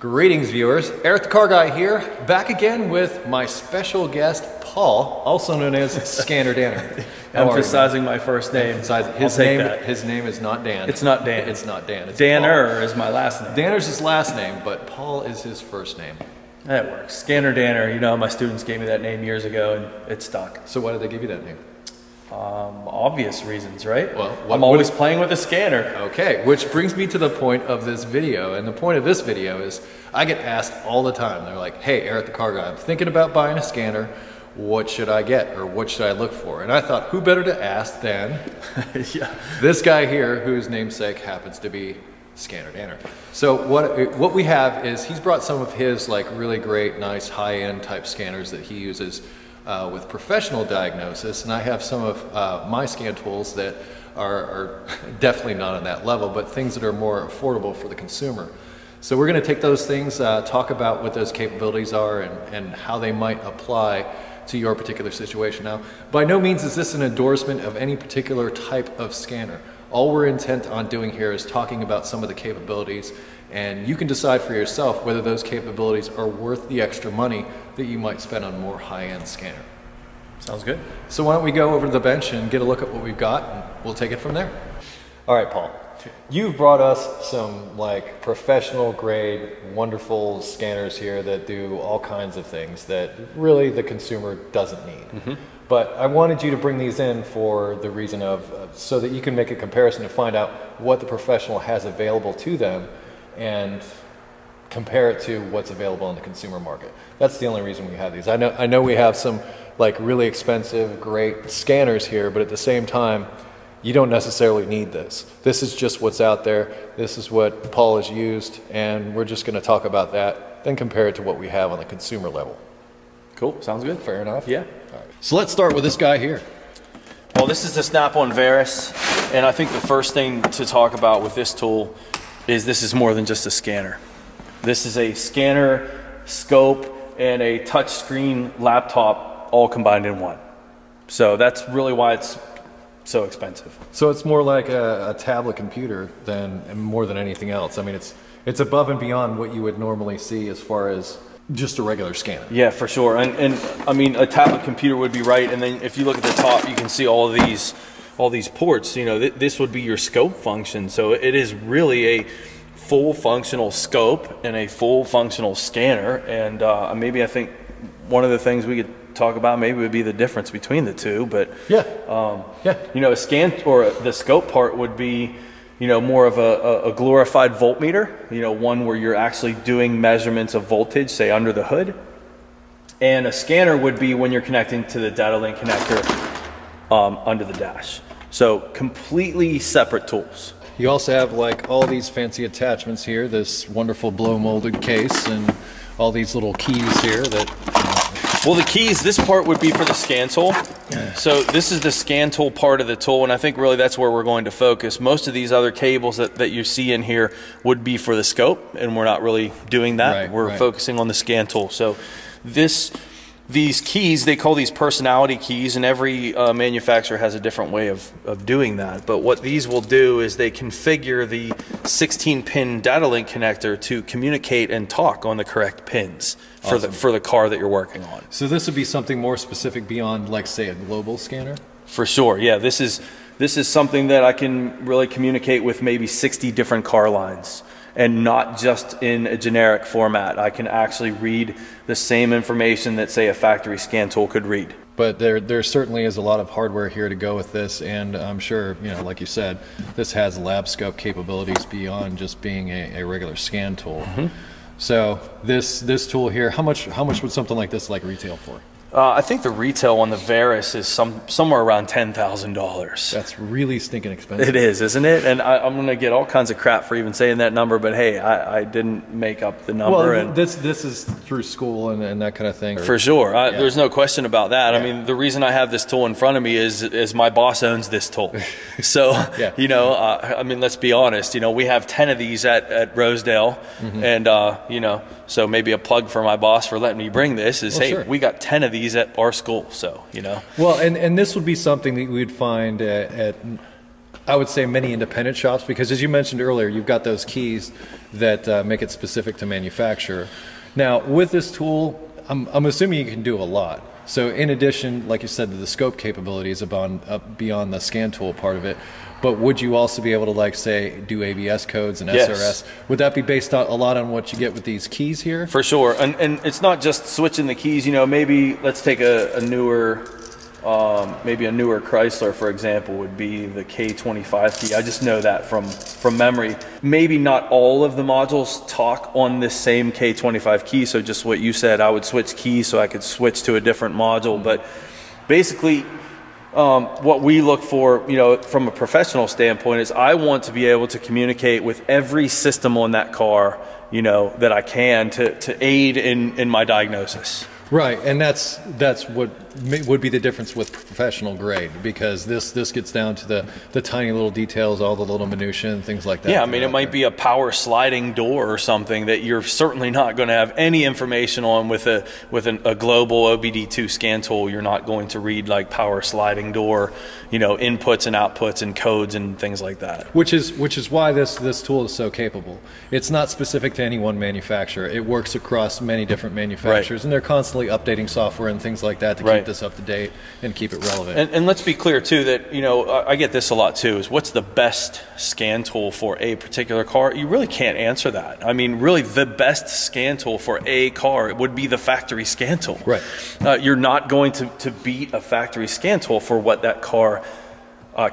Greetings, viewers. Eric the Car Guy here, back again with my special guest, Paul, also known as ScannerDanner. Emphasizing my first name. His name is not Dan. It's not Dan. It's not Dan. It's Danner Paul. Is my last name. Danner's his last name, but Paul is his first name. That works. ScannerDanner. You know, my students gave me that name years ago, and it stuck. So why did they give you that name? Obvious reasons, right? Well, I'm always playing with a scanner. Okay, which brings me to the point of this video, and the point of this video is I get asked all the time. They're like, hey, Eric the Car Guy, I'm thinking about buying a scanner. What should I get, or what should I look for? And I thought, who better to ask than this guy here, whose namesake happens to be ScannerDanner. So what we have is he's brought some of his like really great, nice, high-end type scanners that he uses with professional diagnosis, and I have some of my scan tools that are definitely not on that level, but things that are more affordable for the consumer. So we're going to take those things, talk about what those capabilities are and how they might apply to your particular situation. Now, by no means is this an endorsement of any particular type of scanner. All we're intent on doing here is talking about some of the capabilities, and you can decide for yourself whether those capabilities are worth the extra money that you might spend on a more high-end scanner. Sounds good. So why don't we go over to the bench and get a look at what we've got, and we'll take it from there. All right, Paul. You've brought us some like professional grade, wonderful scanners here that do all kinds of things that really the consumer doesn't need. But I wanted you to bring these in for the reason of, so that you can make a comparison to find out what the professional has available to them and compare it to what's available in the consumer market. That's the only reason we have these. I know we have some like really expensive, great scanners here, but at the same time, you don't necessarily need this. This is just what's out there. This is what Paul has used, and we're just going to talk about that, then compare it to what we have on the consumer level. Cool. Sounds good. Fair enough? Yeah. All right. So let's start with this guy here. Well, this is the Snap-on Verus, and I think the first thing to talk about with this tool is this is more than just a scanner. This is a scanner, scope, and a touch screen laptop all combined in one. So that's really why it's so expensive. So it's more like a tablet computer more than anything else. I mean, it's above and beyond what you would normally see as far as just a regular scanner. Yeah, for sure. And I mean, a tablet computer would be right. And then if you look at the top, you can see all these ports. You know, this would be your scope function. So it is really a full functional scope and a full functional scanner. And maybe I think one of the things we could talk about maybe would be the difference between the two, but you know, a scan or the scope part would be, you know, more of a glorified voltmeter, you know, one where you're actually doing measurements of voltage, say under the hood, and a scanner would be when you're connecting to the data link connector under the dash. So completely separate tools. You also have like all these fancy attachments here, this wonderful blow molded case, and all these little keys here that well, the keys, this part would be for the scan tool. So this is the scan tool part of the tool, and I think really that's where we're going to focus. Most of these other cables that you see in here would be for the scope, and we're not really doing that. We're focusing on the scan tool. So these keys, they call these personality keys, and every manufacturer has a different way of doing that. But what these will do is they configure the 16-pin data link connector to communicate and talk on the correct pins for the car that you're working on. So this would be something more specific beyond, like, say, a global scanner? For sure, yeah. This is something that I can really communicate with maybe 60 different car lines, and not just in a generic format. I can actually read the same information that, say, a factory scan tool could read. But there certainly is a lot of hardware here to go with this, and I'm sure, you know, like you said, this has lab scope capabilities beyond just being a regular scan tool. So this tool here, how much would something like this like retail for? I think the retail on the Verus is somewhere around $10,000. That's really stinking expensive. It is, isn't it? And I'm going to get all kinds of crap for even saying that number, but hey, I didn't make up the number. Well, and this is through school and that kind of thing. For sure. There's no question about that. I mean, the reason I have this tool in front of me is my boss owns this tool. So, you know, I mean, let's be honest, you know, we have 10 of these at Rosedale, and, you know, so maybe a plug for my boss for letting me bring this is, hey, we got 10 of these at our school, so, you know. Well, and this would be something that we'd find at I would say many independent shops, because as you mentioned earlier, you've got those keys that make it specific to manufacturer. Now, with this tool, I'm assuming you can do a lot. So in addition, like you said, to the scope capabilities beyond the scan tool part of it, but would you also be able to, like, say, do ABS codes and Yes. SRS? Would that be based on a lot on what you get with these keys here? For sure, and it's not just switching the keys. You know, maybe let's take a newer, maybe a newer Chrysler, for example, would be the K25 key. I just know that from memory. Maybe not all of the modules talk on this same K25 key, so just what you said, I would switch keys so I could switch to a different module. But basically, what we look for, you know, from a professional standpoint, is I want to be able to communicate with every system on that car, you know, that I can to aid in my diagnosis. Right, and that's what would be the difference with professional grade, because this gets down to the tiny little details, all the little minutiae and things like that. Yeah, I mean, it might be a power sliding door or something that you're certainly not going to have any information on with a global OBD2 scan tool. You're not going to read like power sliding door, you know, inputs and outputs and codes and things like that. Which is why this tool is so capable. It's not specific to any one manufacturer. It works across many different manufacturers, and they're constantly updating software and things like that to keep this up to date and keep it relevant. And let's be clear too that, you know, I get this a lot too, is what's the best scan tool for a particular car? You really can't answer that. I mean, really the best scan tool for a car would be the factory scan tool. Right. You're not going to beat a factory scan tool for what that car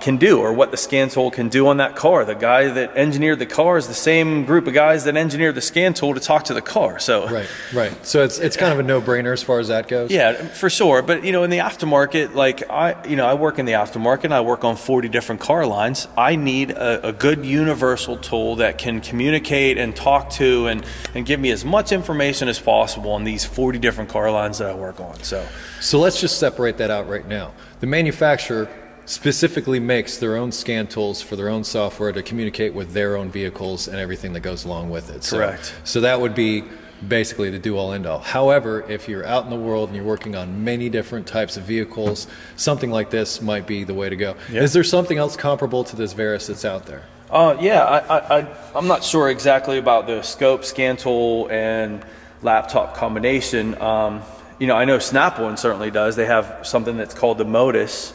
can do, or what the scan tool can do on that car. The guy that engineered the car is the same group of guys that engineered the scan tool to talk to the car. So right. So it's kind of a no-brainer as far as that goes. Yeah, for sure. But you know, in the aftermarket, like I work in the aftermarket. I work on 40 different car lines. I need a good universal tool that can communicate and talk to and give me as much information as possible on these 40 different car lines that I work on. So let's just separate that out right now. The manufacturer specifically makes their own scan tools for their own software to communicate with their own vehicles and everything that goes along with it. Correct. So that would be basically the do all end all. However, if you're out in the world and you're working on many different types of vehicles, something like this might be the way to go. Yeah. Is there something else comparable to this Verus that's out there? Yeah, I'm not sure exactly about the scope, scan tool, and laptop combination. You know, I know Snap-on certainly does. They have something that's called the Modus,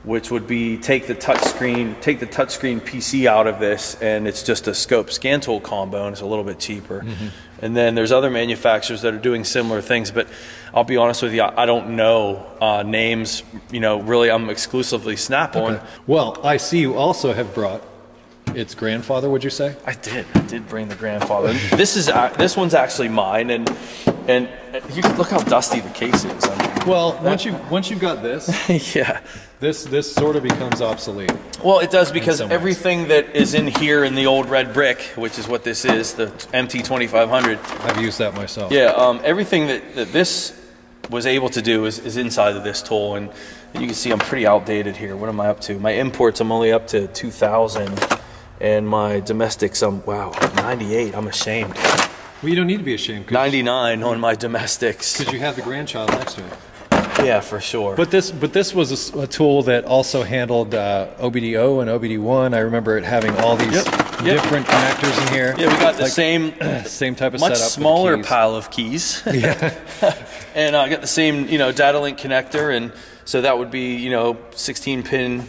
which would be take the touchscreen PC out of this, and it's just a scope scan tool combo, and it's a little bit cheaper. Mm-hmm. And then there's other manufacturers that are doing similar things, but I'll be honest with you, I don't know names. You know, really, I'm exclusively Snap-on. Okay. Well, I see you also have brought its grandfather. Would you say? I did bring the grandfather. This one's actually mine, and you look how dusty the case is. I mean, well, once you've got this, yeah. This sort of becomes obsolete. Well, it does, because everything that is in here in the old red brick, which is what this is, the MT2500. I've used that myself. Yeah, everything that this was able to do is inside of this tool, and you can see I'm pretty outdated here. What am I up to? My imports, I'm only up to 2000, and my domestics, I'm 98. I'm ashamed. Well, you don't need to be ashamed. 99 on my domestics. Because you have the grandchild next to it. Yeah, for sure. But this was a tool that also handled OBD0 and OBD1. I remember it having all these different connectors in here. Yeah, we got the same type of much setup. Smaller pile of keys. Yeah. And I got the same, you know, data link connector, and so that would be, you know, 16-pin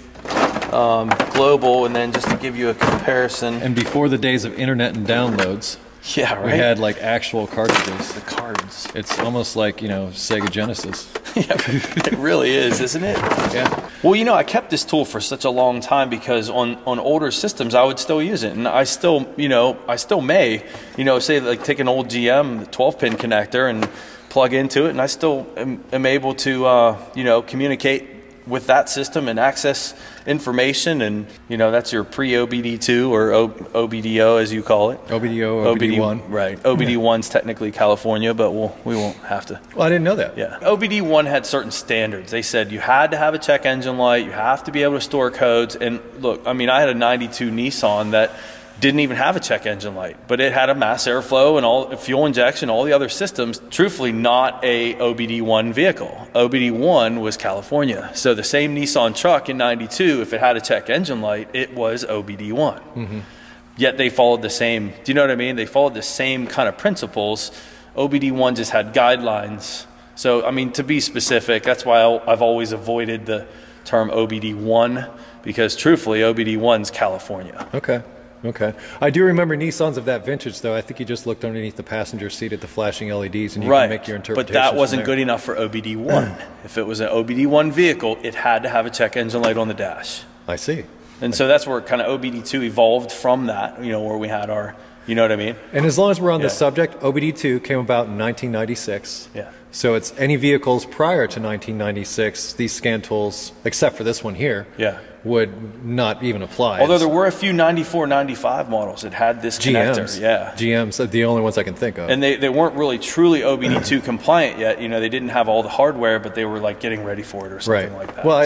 global, and then just to give you a comparison. And before the days of internet and downloads. Yeah, right. We had like actual cartridges. The cards. It's almost like, you know, Sega Genesis. Yeah, it really is, isn't it? Yeah. Well, you know, I kept this tool for such a long time because on older systems I would still use it, and I still may, you know, say like take an old GM, the 12-pin connector, and plug into it, and I still am able to, you know, communicate with that system and access information, and you know, that's your pre-OBD2 or OBDO as you call it. OBDO, OBD1. Right. OBD1's technically California, but we won't have to. Well, I didn't know that. Yeah. OBD1 had certain standards. They said you had to have a check engine light, you have to be able to store codes, and look, I mean, I had a 92 Nissan that didn't even have a check engine light, but it had a mass airflow and all fuel injection, all the other systems. Truthfully, not a OBD1 vehicle. OBD1 was California. So the same Nissan truck in '92, if it had a check engine light, it was OBD1. Yet they followed the same, do you know what I mean? They followed the same kind of principles. OBD1 just had guidelines. So, I mean, to be specific, that's why I've always avoided the term OBD1, because truthfully, OBD1's California. Okay. Okay. I do remember Nissans of that vintage, though. I think you just looked underneath the passenger seat at the flashing LEDs and you can make your interpretation. But that wasn't good enough for OBD1. If it was an OBD1 vehicle, it had to have a check engine light on the dash. I see. And so that's where kind of OBD2 evolved from that, you know, where we had our, you know what I mean? And as long as we're on the subject, OBD2 came about in 1996. Yeah. So it's any vehicles prior to 1996, these scan tools, except for this one here, would not even apply. Although there were a few 94, 95 models that had this connector. GM's the only ones I can think of. And they weren't really truly OBD2 compliant yet. You know, they didn't have all the hardware, but they were like getting ready for it or something like that. Well,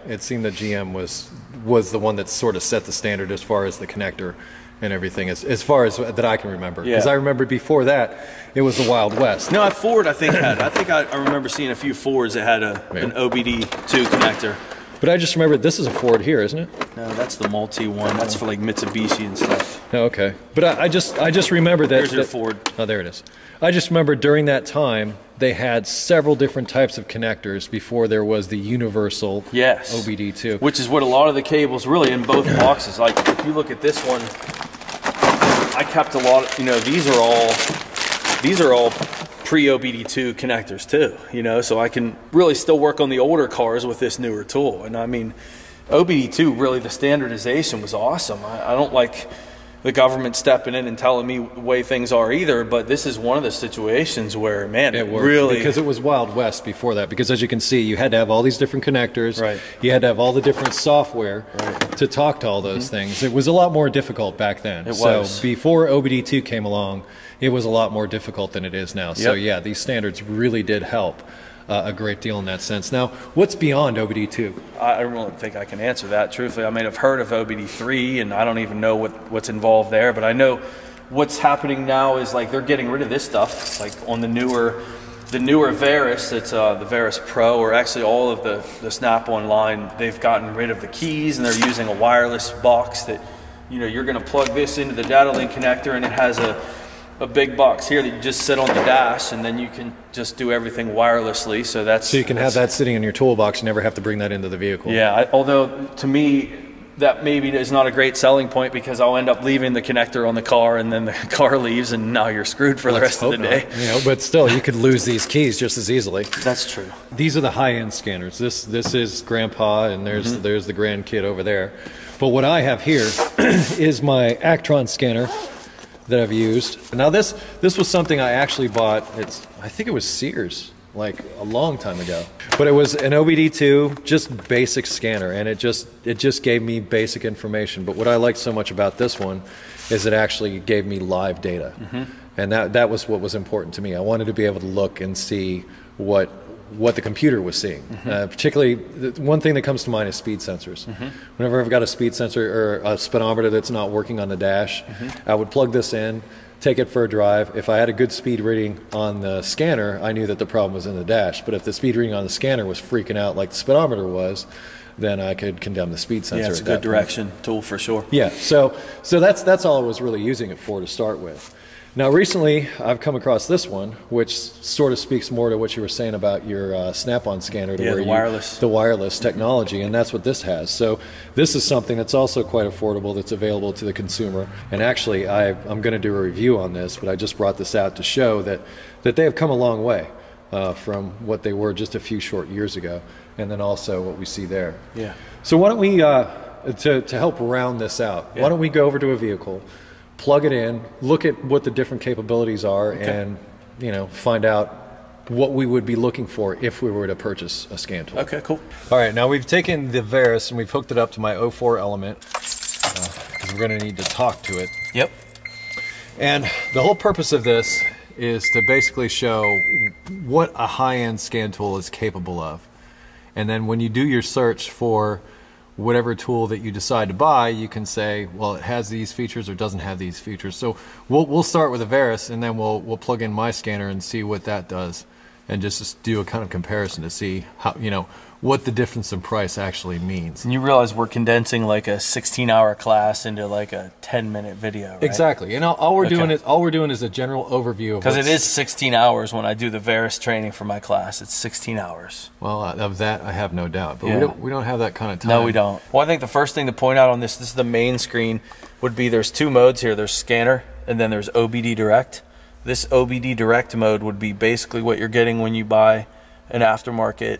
it seemed that GM was the one that sort of set the standard as far as the connector and everything, as far as that I can remember. Because I remember before that, it was the Wild West. No, Ford, I think I remember seeing a few Fords that had an OBD2 connector. But I just remember this is a Ford here, isn't it? No, that's the multi one. That's for like Mitsubishi and stuff. Oh, okay. But I just remember that. Here's your Ford. Oh, there it is. I just remember during that time they had several different types of connectors before there was the universal OBD2. Which is what a lot of the cables really in both boxes. Like if you look at this one, I kept a lot of, you know, these are all pre-OBD2 connectors too, you know, so I can really still work on the older cars with this newer tool. And I mean, OBD2, really the standardization was awesome. I don't like the government stepping in and telling me the way things are either, but this is one of the situations where, man, it worked really... Because it was Wild West before that, because as you can see, you had to have all these different connectors, you had to have all the different software to talk to all those things. It was a lot more difficult back then. It was. So before OBD2 came along, it was a lot more difficult than it is now. So yeah, these standards really did help a great deal in that sense. Now, what's beyond OBD2? I don't really think I can answer that, truthfully. I may have heard of OBD3, and I don't even know what's involved there, but I know what's happening now is like they're getting rid of this stuff, like on the newer Verus, it's the Verus Pro, or actually all of the Snap-on line, they've gotten rid of the keys, and they're using a wireless box that, you know, you're going to plug this into the data link connector, and it has a big box here that you just sit on the dash, and then you can just do everything wirelessly. So you can have that sitting in your toolbox. You never have to bring that into the vehicle. Yeah, although to me that maybe is not a great selling point, because I'll end up leaving the connector on the car, and then the car leaves, and now you're screwed for the rest of the day. You know, but still, you could lose these keys just as easily. That's true. These are the high-end scanners. This is Grandpa, and there's the grandkid over there. But what I have here is my Actron scanner that I've used. Now this was something I actually bought. I think it was Sears, like a long time ago. But it was an OBD2, just basic scanner, and it just gave me basic information. But what I liked so much about this one is it actually gave me live data. And that was what was important to me. I wanted to be able to look and see what the computer was seeing. Particularly, one thing that comes to mind is speed sensors. Whenever I've got a speed sensor or a speedometer that's not working on the dash, I would plug this in, take it for a drive. If I had a good speed reading on the scanner, I knew that the problem was in the dash. But if the speed reading on the scanner was freaking out like the speedometer was, then I could condemn the speed sensor. Yeah, it's a good direction tool for sure. Yeah, so that's all I was really using it for to start with. Now recently I've come across this one, which sort of speaks more to what you were saying about your Snap-on scanner, to the wireless technology, and that's what this has. So this is something that's also quite affordable, that's available to the consumer. And actually I'm going to do a review on this, but I just brought this out to show that they have come a long way from what they were just a few short years ago, and then also what we see there. Yeah. So why don't we, to help round this out, why don't we go over to a vehicle, plug it in, look at what the different capabilities are, and find out what we would be looking for if we were to purchase a scan tool. Okay, cool. All right, now we've taken the Verus and we've hooked it up to my 04 element, because we're going to need to talk to it. Yep. And the whole purpose of this is to basically show what a high-end scan tool is capable of. And then when you do your search for whatever tool that you decide to buy, you can say, well, it has these features or doesn't have these features. So we'll start with a Verus, and then we'll plug in my scanner and see what that does, and just do a kind of comparison to see how, you know, what the difference in price actually means. And you realize we're condensing like a 16-hour class into like a 10-minute video, right? Exactly. And all we're doing is a general overview of, because it is 16 hours when I do the Verus training for my class. It's 16 hours. Well, of that I have no doubt, but we don't have that kind of time. No, we don't. Well, I think the first thing to point out on this is the main screen, would be there's two modes here. There's scanner, and then there's OBD direct. This OBD direct mode would be basically what you're getting when you buy an aftermarket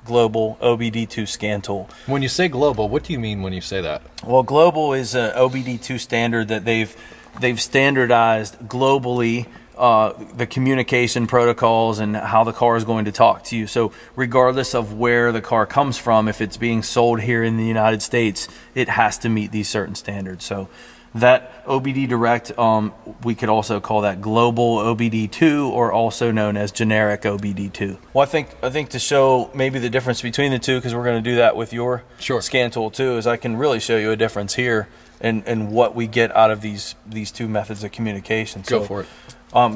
global OBD2 scan tool. When you say global, what do you mean when you say that? Well, global is an OBD2 standard that they've standardized globally, the communication protocols and how the car is going to talk to you. So regardless of where the car comes from, if it's being sold here in the United States, it has to meet these certain standards. So that OBD direct, we could also call that global OBD2, or also known as generic OBD2. Well, I think to show maybe the difference between the two, because we're going to do that with your scan tool too, is I can really show you a difference here and what we get out of these two methods of communication. Go for it.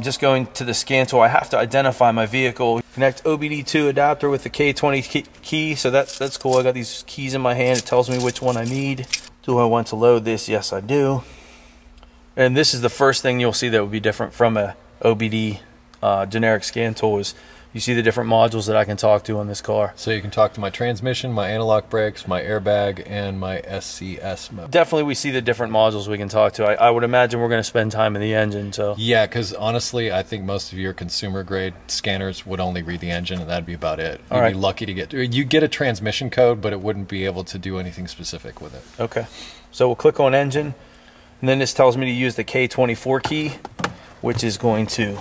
Just going to the scan tool, I have to identify my vehicle. Connect OBD2 adapter with the K20 key, so that's cool. I got these keys in my hand. It tells me which one I need. Do I want to load this? Yes, I do. And this is the first thing you'll see that would be different from a OBD generic scan tool, is you see the different modules that I can talk to on this car. So you can talk to my transmission, my analog brakes, my airbag, and my SCS mode. Definitely we see the different modules we can talk to. I would imagine we're going to spend time in the engine. So yeah, because honestly, I think most of your consumer grade scanners would only read the engine, and that'd be about it. You'd be lucky to get a transmission code, but it wouldn't be able to do anything specific with it. Okay. So we'll click on engine, and then this tells me to use the K24 key, which is going to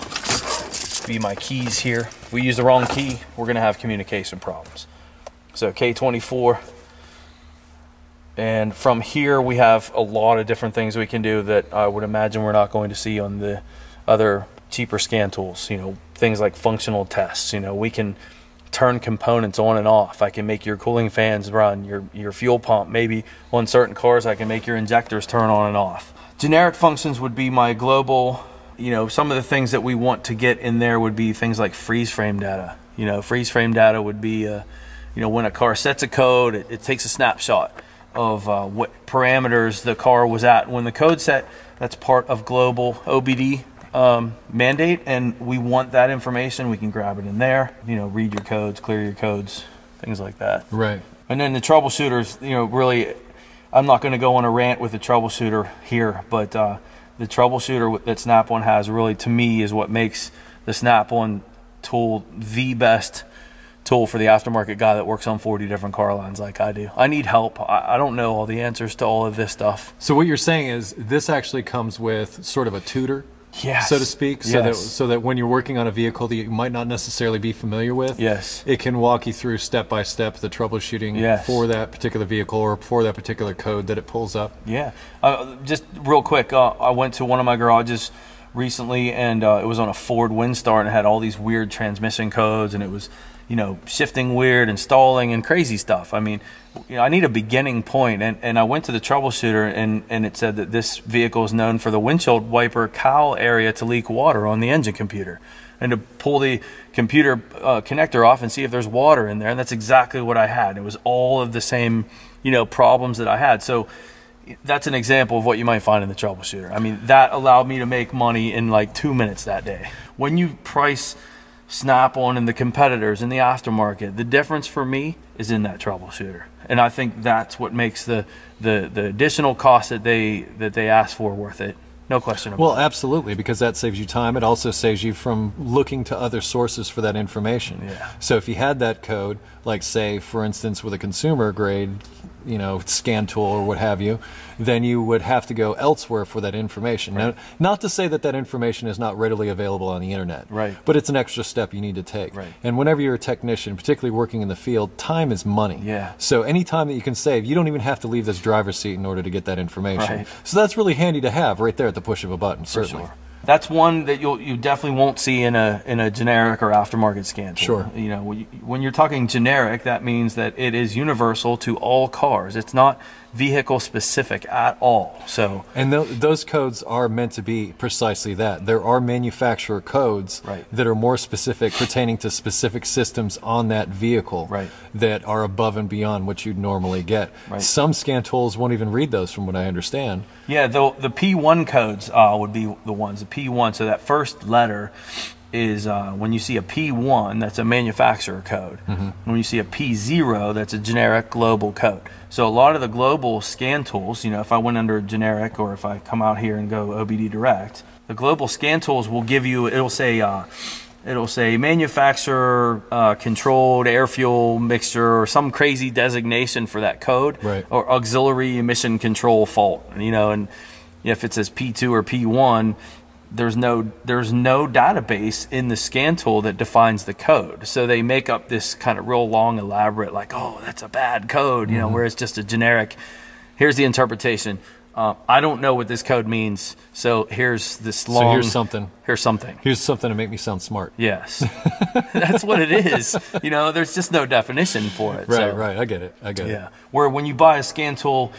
be my keys here. If we use the wrong key, we're going to have communication problems. So K24, and from here we have a lot of different things we can do that I would imagine we're not going to see on the other cheaper scan tools. You know, things like functional tests. You know, we can turn components on and off. I can make your cooling fans run, your fuel pump. Maybe on certain cars I can make your injectors turn on and off. Generic functions would be my global. You know, some of the things that we want to get in there would be things like freeze frame data. You know, freeze frame data would be, you know, when a car sets a code, it takes a snapshot of what parameters the car was at when the code set. That's part of global OBD mandate, and we want that information. We can grab it in there. You know, read your codes, clear your codes, things like that. Right. And then the troubleshooters. You know, really, I'm not going to go on a rant with the troubleshooter here, but the troubleshooter that Snap-on has really, to me, is what makes the Snap-on tool the best tool for the aftermarket guy that works on 40 different car lines like I do. I need help. I don't know all the answers to all of this stuff. So what you're saying is this actually comes with sort of a tutor, yes, so to speak, so that when you're working on a vehicle that you might not necessarily be familiar with, yes, it can walk you through step by step the troubleshooting for that particular vehicle or for that particular code that it pulls up. Yeah. Just real quick, I went to one of my garages recently, and it was on a Ford Windstar, and it had all these weird transmission codes, and it was, you know, shifting weird and stalling and crazy stuff. I mean, you know, I need a beginning point, and I went to the troubleshooter, and it said that this vehicle is known for the windshield wiper cowl area to leak water on the engine computer, and to pull the computer connector off and see if there's water in there, and that's exactly what I had. It was all of the same, you know, problems that I had. So that's an example of what you might find in the troubleshooter. I mean, that allowed me to make money in like 2 minutes that day. When you price Snap-on and the competitors in the aftermarket, the difference for me is in that troubleshooter, and I think that's what makes the additional cost that they ask for worth it. No question about it. Well, absolutely, because that saves you time. It also saves you from looking to other sources for that information. Yeah. So if you had that code, like say, for instance, with a consumer grade, you know, scan tool or what have you, then you would have to go elsewhere for that information. Right. Now, not to say that that information is not readily available on the internet, right, but it's an extra step you need to take. Right. And whenever you're a technician, particularly working in the field, time is money. Yeah. So any time that you can save, you don't even have to leave this driver's seat in order to get that information. Right. So that's really handy to have right there at the push of a button, certainly. For sure. That's one that you definitely won't see in a generic or aftermarket scan tool. Sure. You know, when you're talking generic, that means that it is universal to all cars. It's not vehicle specific at all. So, and those codes are meant to be precisely that. There are manufacturer codes that are more specific, pertaining to specific systems on that vehicle, that are above and beyond what you'd normally get. Some scan tools won't even read those, from what I understand. Yeah, the P1 codes would be the ones. The P1, so that first letter is when you see a P1, that's a manufacturer code. When you see a P0, that's a generic global code. So a lot of the global scan tools, you know, if I went under generic, or if I come out here and go OBD direct, the global scan tools will give you, it'll say manufacturer controlled air fuel mixture, or some crazy designation for that code, or auxiliary emission control fault. You know, and if it says P2 or P1, there's no database in the scan tool that defines the code. So they make up this kind of real long, elaborate, like, oh, that's a bad code, you know, where it's just a generic, here's the interpretation. I don't know what this code means, so here's this long... So here's something. Here's something. Here's something to make me sound smart. Yes. That's what it is. You know, there's just no definition for it. Right. I get it. Yeah. Where when you buy a scan tool,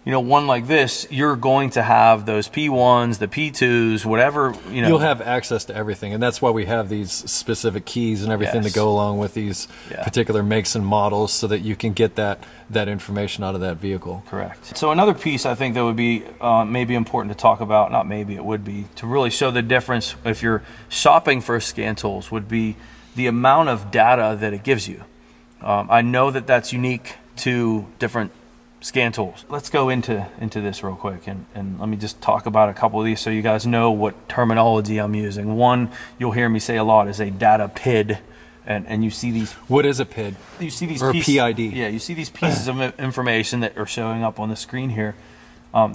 you know, one like this, you're going to have those P1s, the P2s, whatever, you know. You'll have access to everything, and that's why we have these specific keys and everything that go along with these particular makes and models, so that you can get that information out of that vehicle. Correct. So another piece I think that would be maybe important to talk about, not maybe, it would be, to really show the difference if you're shopping for scan tools, would be the amount of data that it gives you. I know that that's unique to different scan tools. Let's go into this real quick, and let me just talk about a couple of these so you guys know what terminology I'm using. One you'll hear me say a lot is a data PID, and you see these... What is a PID? You see these or pieces, PID. Yeah, you see these pieces of information that are showing up on the screen here.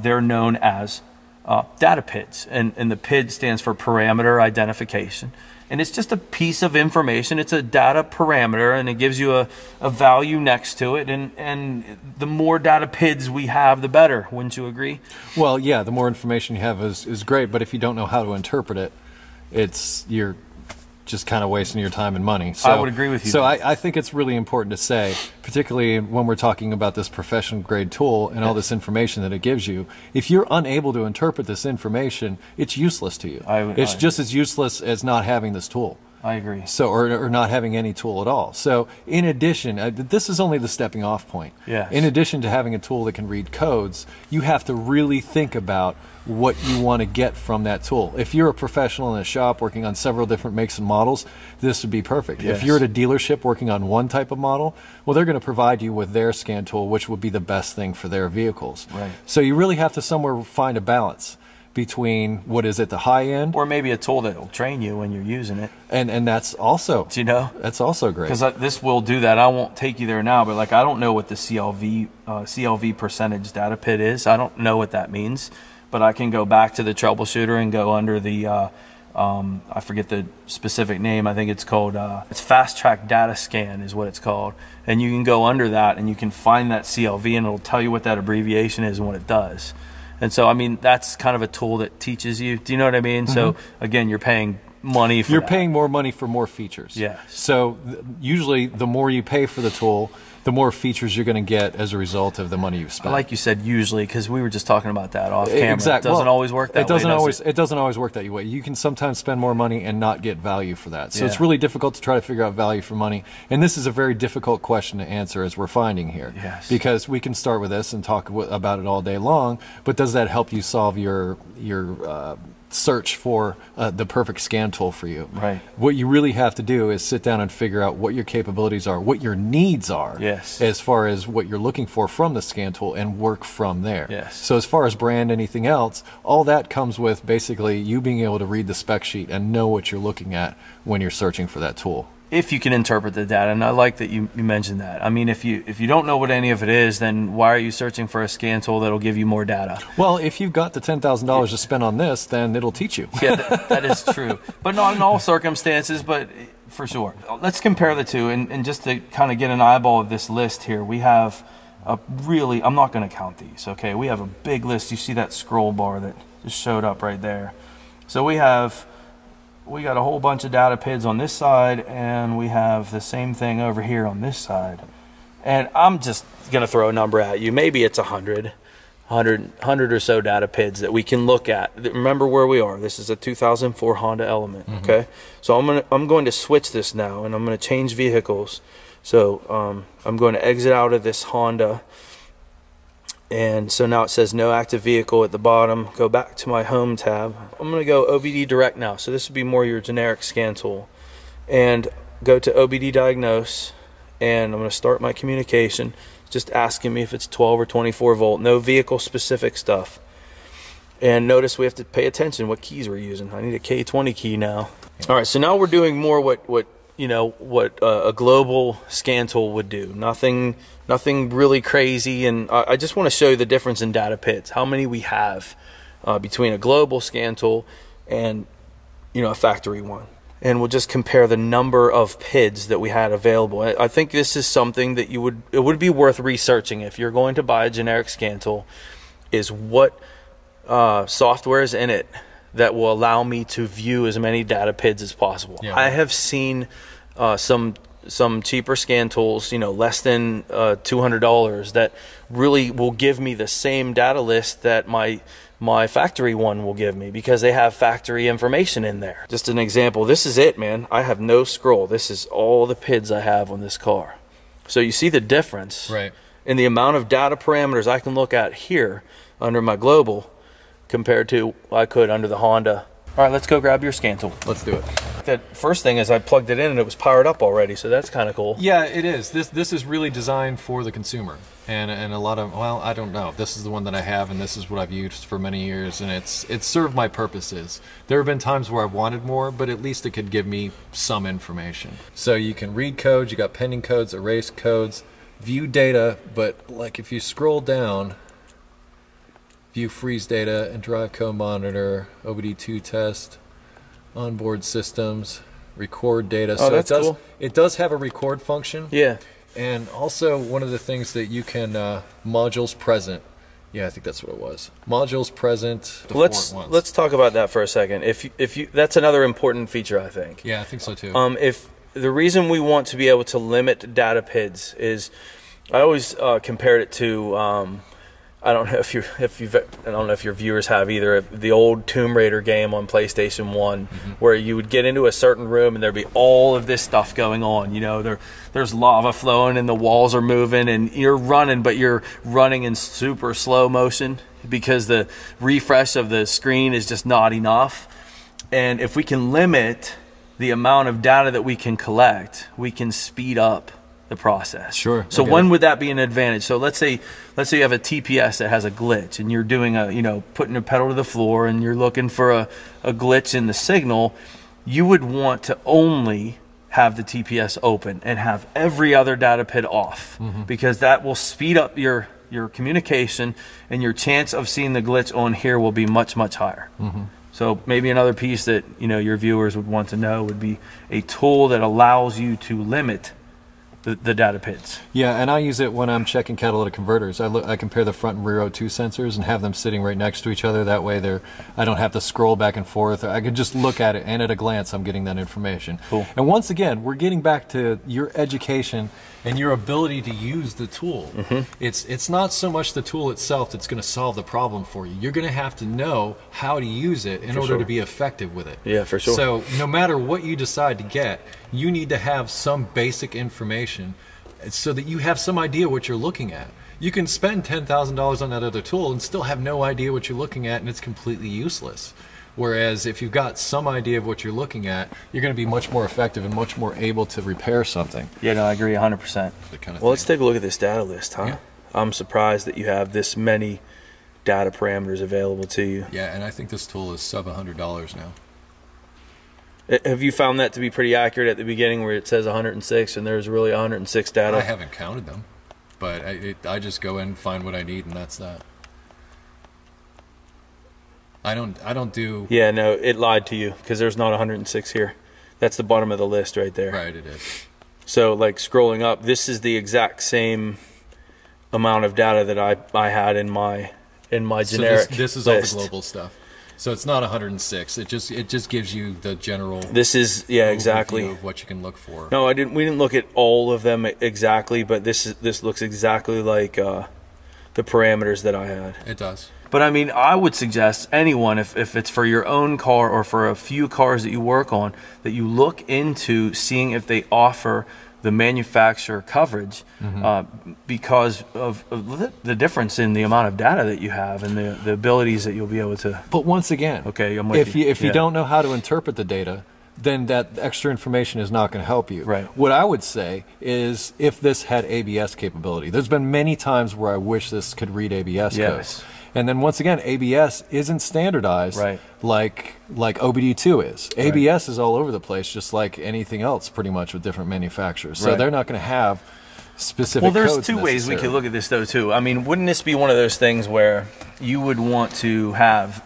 They're known as data PIDs, and the PID stands for parameter identification. And it's just a piece of information. It's a data parameter, and it gives you a value next to it. And the more data PIDs we have, the better. Wouldn't you agree? Well, yeah, the more information you have is great, but if you don't know how to interpret it, you're just kind of wasting your time and money. So, I would agree with you. So I think it's really important to say, particularly when we're talking about this professional grade tool and all this information that it gives you, if you're unable to interpret this information, it's useless to you. It's just as useless as not having this tool. I agree. So, or not having any tool at all. So, in addition, this is only the stepping off point. Yes. In addition to having a tool that can read codes, you have to really think about what you want to get from that tool. If you're a professional in a shop working on several different makes and models, this would be perfect. Yes. If you're at a dealership working on one type of model, well, they're going to provide you with their scan tool, which would be the best thing for their vehicles. Right. So you really have to somewhere find a balance between what is at the high end, or maybe a tool that will train you when you're using it, and that's also, you know, that's also great, because this will do that. I won't take you there now, but like, I don't know what the CLV percentage data PID is. I don't know what that means, but I can go back to the troubleshooter and go under the I forget the specific name. I think it's called it's Fast Track Data Scan is what it's called, and you can go under that and you can find that CLV, and it'll tell you what that abbreviation is and what it does. And so, I mean, that's kind of a tool that teaches you. Do you know what I mean? Mm-hmm. So, again, you're paying money for You're paying more money for more features. Yeah. So, usually, the more you pay for the tool, the more features you're going to get as a result of the money you've spent. Like you said, usually, because we were just talking about that off camera. Exactly. It doesn't always work that way, does it? It doesn't always work that way. You can sometimes spend more money and not get value for that. So yeah. It's really difficult to try to figure out value for money. And this is a very difficult question to answer, as we're finding here. Yes. Because we can start with this and talk about it all day long, but does that help you solve your search for the perfect scan tool for you? Right. What you really have to do is sit down and figure out what your capabilities are, what your needs are, yes, as far as what you're looking for from the scan tool, and work from there. Yes. So as far as brand, anything else, all that comes with basically you being able to read the spec sheet and know what you're looking at when you're searching for that tool. If you can interpret the data, and I like that you mentioned that. I mean, if you don't know what any of it is, then why are you searching for a scan tool that'll give you more data? Well, if you've got the $10,000 to spend on this, then it'll teach you. Yeah, that is true. But not in all circumstances, but for sure. Let's compare the two, and just to kind of get an eyeball of this list here, we have a really, I'm not going to count these, okay? We have a big list. You see that scroll bar that just showed up right there. So we got a whole bunch of data PIDs on this side, and we have the same thing over here on this side. And I'm just gonna throw a number at you. Maybe it's 100 or so data PIDs that we can look at. Remember where we are. This is a 2004 Honda Element. Okay, so I'm going to switch this now, and I'm going to change vehicles. So I'm going to exit out of this Honda, and so now it says no active vehicle at the bottom. Go back to my home tab. I'm going to go OBD Direct now. So this would be more your generic scan tool, and go to OBD Diagnose, and I'm going to start my communication. Just asking me if it's 12 or 24 volt, no vehicle specific stuff. And notice we have to pay attention what keys we're using. I need a K20 key now. All right, so now we're doing more what a global scan tool would do. Nothing really crazy. And I just want to show you the difference in data PIDs, how many we have between a global scan tool and a factory one. And we'll just compare the number of PIDs that we had available. I think this is something that it would be worth researching if you're going to buy a generic scan tool, is what software is in it that will allow me to view as many data PIDs as possible. Yeah. I have seen some cheaper scan tools, less than $200, that really will give me the same data list that my factory one will give me, because they have factory information in there. Just an example, this is it, man. I have no scroll. This is all the PIDs I have on this car. So you see the difference in the amount of data parameters I can look at here under my global compared to I could under the Honda. All right, let's go grab your scan tool. Let's do it. The first thing is I plugged it in and it was powered up already, so that's kind of cool. Yeah, it is. This is really designed for the consumer, and a lot of, well, I don't know. This is the one that I have, and this is what I've used for many years, and it's served my purposes. There have been times where I've wanted more, but at least it could give me some information. So you can read codes, you got pending codes, erase codes, view data, but like if you scroll down, view freeze data and drive code monitor, OBD2 test, onboard systems, record data. Oh, so that's cool. It does have a record function. Yeah. And also one of the things that you can modules present. Yeah, I think that's what it was. Modules present. Let's talk about that for a second. If you that's another important feature, I think. Yeah, I think so too. If the reason we want to be able to limit data PIDs is, I always compared it to I don't know if your viewers have either, the old Tomb Raider game on PlayStation 1, where you would get into a certain room and there'd be all of this stuff going on. There's lava flowing and the walls are moving and you're running, but you're running in super slow motion because the refresh of the screen is just not enough. And if we can limit the amount of data that we can collect, we can speed up the process. Sure. So when would that be an advantage? So let's say you have a TPS that has a glitch and you're doing putting your pedal to the floor and you're looking for a glitch in the signal. You would want to only have the TPS open and have every other data PID off, because that will speed up your communication, and your chance of seeing the glitch on here will be much, much higher. So maybe another piece that your viewers would want to know would be a tool that allows you to limit the data PIDs. Yeah, and I use it when I'm checking catalytic converters. I compare the front and rear O2 sensors and have them sitting right next to each other. That way I don't have to scroll back and forth. I can just look at it, and at a glance I'm getting that information. Cool. And once again, we're getting back to your education and your ability to use the tool. It's not so much the tool itself that's going to solve the problem for you. You're going to have to know how to use it in order to be effective with it. Yeah, for sure. So no matter what you decide to get, you need to have some basic information so that you have some idea what you're looking at. You can spend $10,000 on that other tool and still have no idea what you're looking at, and it's completely useless. Whereas if you've got some idea of what you're looking at, you're going to be much more effective and much more able to repair something. Yeah, no, I agree 100%. Well, let's take a look at this data list, huh? Yeah. I'm surprised that you have this many data parameters available to you. Yeah, and I think this tool is sub $100 now. Have you found that to be pretty accurate at the beginning, where it says 106 and there's really 106 data? I haven't counted them, but I just go in, find what I need, and that's that. I don't do... Yeah, no, it lied to you, because there's not 106 here. That's the bottom of the list right there. Right, it is. So, like, scrolling up, this is the exact same amount of data that I had in my generic this is list. all the global stuff. So it's not 106. It just gives you the general. This is exactly of what you can look for. No, we didn't look at all of them exactly, but this looks exactly like the parameters that I had. It does. But I mean, I would suggest anyone, if it's for your own car or for a few cars that you work on, that you look into seeing if they offer the manufacturer coverage, because of the difference in the amount of data that you have and the abilities that you'll be able to. But once again, okay, I'm with you. If you don't know how to interpret the data, then that extra information is not going to help you. Right. What I would say is if this had ABS capability, there's been many times where I wish this could read ABS codes. And then once again, ABS isn't standardized like OBD2 is. ABS is all over the place, just like anything else pretty much with different manufacturers. So they're not going to have specific codes. Well, there's two ways we could look at this though too. I mean, wouldn't this be one of those things where you would want to have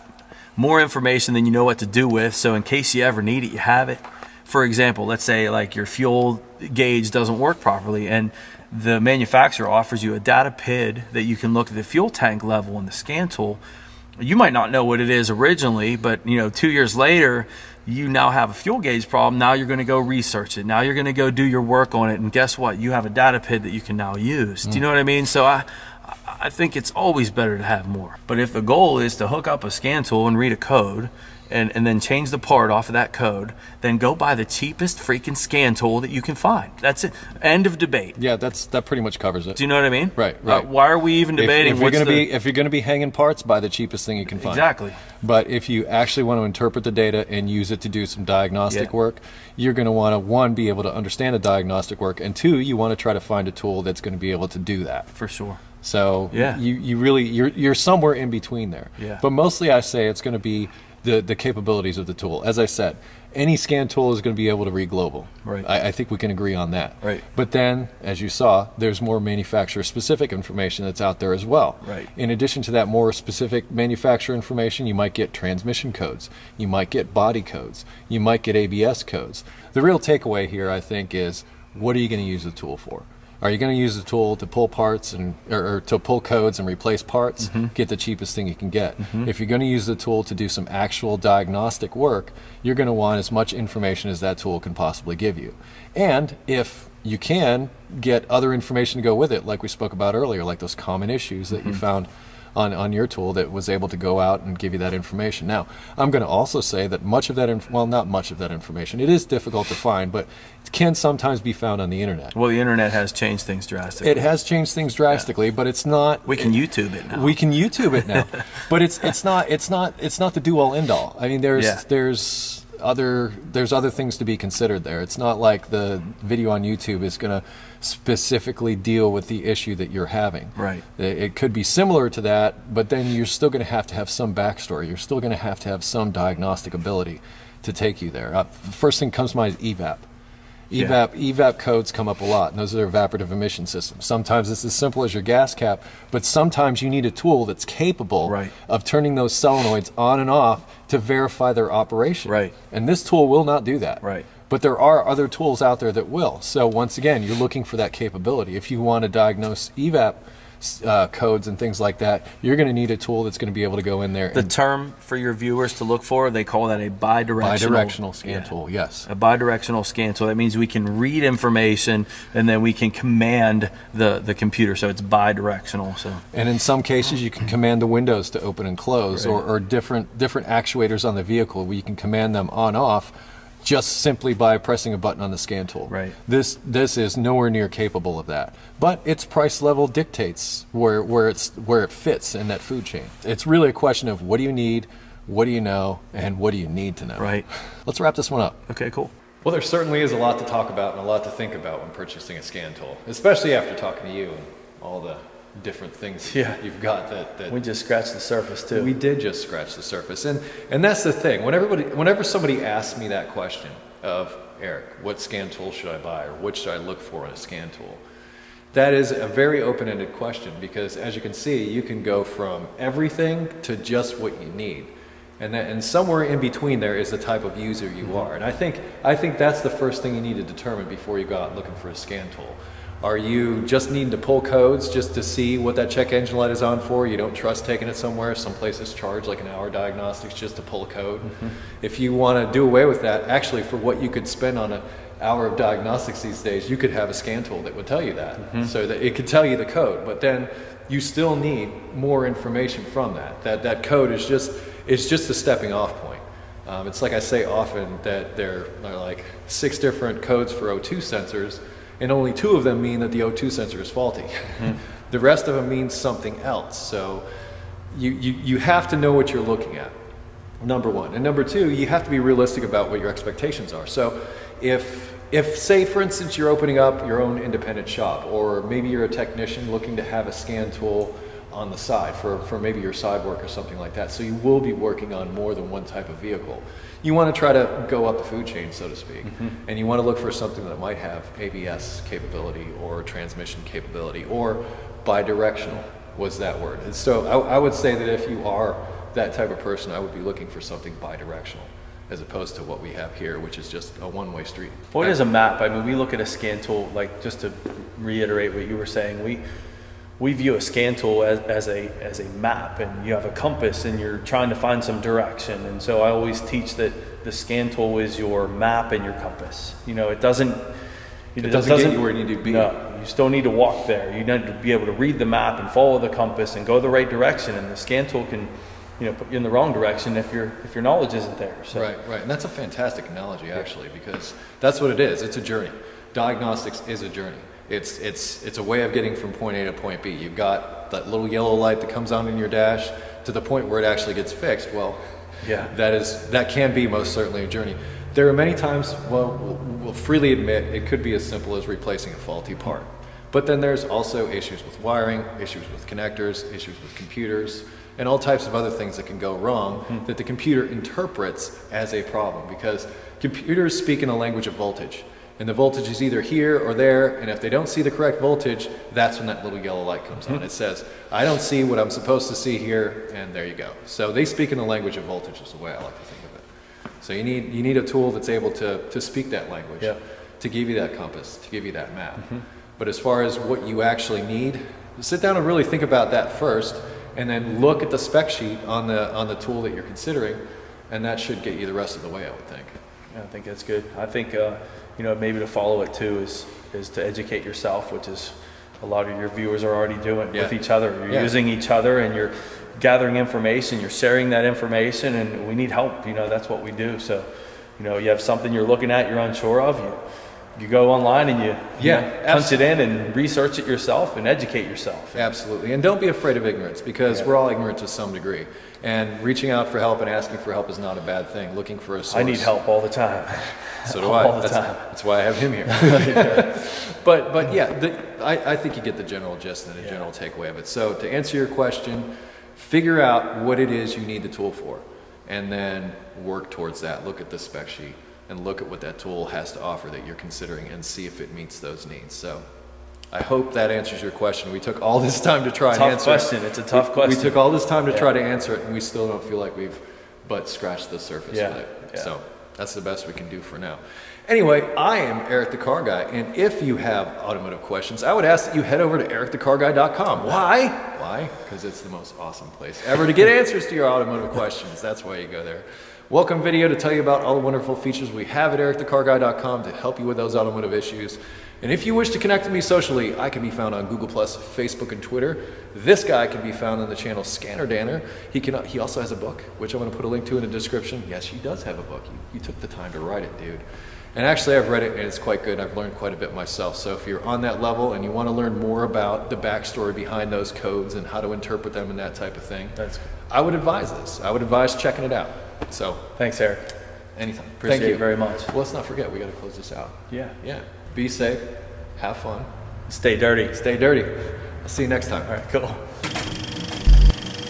more information than you know what to do with, so in case you ever need it, you have it? For example, let's say like your fuel gauge doesn't work properly and the manufacturer offers you a data PID that you can look at the fuel tank level in the scan tool. You might not know what it is originally, but 2 years later, you now have a fuel gauge problem. Now you're going to go research it. Now you're going to go do your work on it, and guess what? You have a data PID that you can now use. Do you know what I mean? So I think it's always better to have more. But if the goal is to hook up a scan tool and read a code, and then change the part off of that code, then go buy the cheapest freaking scan tool that you can find. That's it. End of debate. Yeah, that pretty much covers it. Do you know what I mean? Right. Why are we even debating? If you're going to be hanging parts, buy the cheapest thing you can find. Exactly. But if you actually want to interpret the data and use it to do some diagnostic work, you're going to want to, one, be able to understand the diagnostic work, and two, you want to try to find a tool that's going to be able to do that. For sure. So you're somewhere in between there. Yeah. But mostly I say it's going to be the capabilities of the tool. As I said, any scan tool is going to be able to read global. Right. I think we can agree on that. Right. But then, as you saw, there's more manufacturer-specific information that's out there as well. Right. In addition to that more specific manufacturer information, you might get transmission codes. You might get body codes. You might get ABS codes. The real takeaway here, I think, is what are you going to use the tool for? Are you going to use the tool to pull parts or to pull codes and replace parts? Get the cheapest thing you can get. If you're going to use the tool to do some actual diagnostic work, you're going to want as much information as that tool can possibly give you. And if you can get other information to go with it, like we spoke about earlier, like those common issues that you found on your tool that was able to go out and give you that information. Now, I'm going to also say that much of that, well, not much of that information, it is difficult to find, but it can sometimes be found on the internet. Well, the internet has changed things drastically. It has changed things drastically, but it's not. We can YouTube it now. We can YouTube it now, but it's not the do all end all. I mean, there's other things to be considered there. It's not like the video on YouTube is going to specifically deal with the issue that you're having. Right. It could be similar to that, but then you're still going to have some backstory. You're still going to have some diagnostic ability to take you there. The first thing comes to mind is Evap. Evap codes come up a lot, and those are evaporative emission systems. Sometimes it's as simple as your gas cap, but sometimes you need a tool that's capable of turning those solenoids on and off to verify their operation. Right. And this tool will not do that. Right. But there are other tools out there that will. So once again, you're looking for that capability. If you want to diagnose Evap codes and things like that, you're going to need a tool that's going to be able to go in there. The term for your viewers to look for, they call that a bidirectional scan tool. Yes, a bidirectional scan tool. That means we can read information and then we can command the computer, so it's bidirectional. So, and in some cases, you can command the windows to open and close, or different actuators on the vehicle where you can command them on off, just simply by pressing a button on the scan tool. Right. This is nowhere near capable of that. But its price level dictates where it fits in that food chain. It's really a question of what do you need, what do you know, and what do you need to know. Right. Let's wrap this one up. Okay, cool. Well, there certainly is a lot to talk about and a lot to think about when purchasing a scan tool, especially after talking to you and all the different things you've got that we just scratched the surface too. We did just scratch the surface, and that's the thing. Whenever somebody asks me that question of, Eric, what scan tool should I buy, or what should I look for in a scan tool, that is a very open-ended question, because as you can see, you can go from everything to just what you need, and somewhere in between there is the type of user you are. And I think that's the first thing you need to determine before you go out looking for a scan tool. Are you just needing to pull codes just to see what that check engine light is on for? You don't trust taking it somewhere. Some places charge like an hour diagnostics just to pull a code. If you want to do away with that, actually for what you could spend on an hour of diagnostics these days, you could have a scan tool that would tell you that, so that it could tell you the code. But then you still need more information from that. That code is just a stepping off point. It's like I say often that there are like 6 different codes for O2 sensors, and only 2 of them mean that the O2 sensor is faulty. The rest of them means something else. So you have to know what you're looking at, number one. And number 2, you have to be realistic about what your expectations are. So if say, for instance, you're opening up your own independent shop, or maybe you're a technician looking to have a scan tool on the side for maybe your side work or something like that, so you will be working on more than one type of vehicle. You want to try to go up the food chain, so to speak, and you want to look for something that might have ABS capability or transmission capability, or bidirectional was that word. And so I would say that if you are that type of person, I would be looking for something bidirectional, as opposed to what we have here, which is just a one-way street. What is a map? I mean, we look at a scan tool, like, just to reiterate what you were saying, we view a scan tool as a map, and you have a compass and you're trying to find some direction. And so I always teach that the scan tool is your map and your compass. You know, it doesn't get you where you need to be. No, you still need to walk there. You need to be able to read the map and follow the compass and go the right direction, and the scan tool can, you know, put you in the wrong direction if your knowledge isn't there. So. Right. And that's a fantastic analogy, actually, because that's what it is. It's a journey. Diagnostics is a journey. It's a way of getting from point A to point B. You've got that little yellow light that comes on in your dash to the point where it actually gets fixed. Well, yeah, that can be most certainly a journey. There are many times, well, we'll freely admit, it could be as simple as replacing a faulty part. But then there's also issues with wiring, issues with connectors, issues with computers, and all types of other things that can go wrong that the computer interprets as a problem, because computers speak in a language of voltage. And the voltage is either here or there, and if they don't see the correct voltage, that's when that little yellow light comes on. It says, I don't see what I'm supposed to see here, and there you go. So they speak in the language of voltage is the way I like to think of it. So you need a tool that's able to speak that language, to give you that compass, to give you that map. But as far as what you actually need, sit down and really think about that first, and then look at the spec sheet on the tool that you're considering, and that should get you the rest of the way, I would think. Yeah, I think that's good. I think you know, maybe to follow it too is to educate yourself, which is a lot of your viewers are already doing with each other. You're using each other, and you're gathering information, you're sharing that information, and we need help. You know, that's what we do. So, you know, you have something you're looking at, you're unsure of, you go online and you punch it in and research it yourself and educate yourself. Absolutely. And don't be afraid of ignorance, because we're all ignorant to some degree. And reaching out for help and asking for help is not a bad thing. Looking for a source. I need help all the time. So do I. That's why I have him here. But yeah, I think you get the general gist and the general takeaway of it. So to answer your question, figure out what it is you need the tool for, and then work towards that. Look at the spec sheet and look at what that tool has to offer that you're considering, and see if it meets those needs. So I hope that answers your question. We took all this time to try and answer it. It's a tough question. We took all this time to try to answer it, and we still don't feel like we've but scratched the surface with it. So that's the best we can do for now. Anyway, I am Eric the Car Guy, and if you have automotive questions, I would ask that you head over to EricTheCarGuy.com. Why? Why? Because it's the most awesome place ever to get answers to your automotive questions. That's why you go there. Welcome video to tell you about all the wonderful features we have at EricTheCarGuy.com to help you with those automotive issues. And if you wish to connect with me socially, I can be found on Google+, Facebook, and Twitter. This guy can be found on the channel ScannerDanner. He also has a book, which I'm going to put a link to in the description. Yes, he does have a book. You took the time to write it, dude. And actually, I've read it, and it's quite good. I've learned quite a bit myself. So if you're on that level and you want to learn more about the backstory behind those codes and how to interpret them and that type of thing, I would advise this. I would advise checking it out. So thanks, Eric. Anytime. Appreciate it very much. Well, let's not forget, we got to close this out. Yeah. Be safe. Have fun. Stay dirty. Stay dirty. I'll see you next time. All right, cool.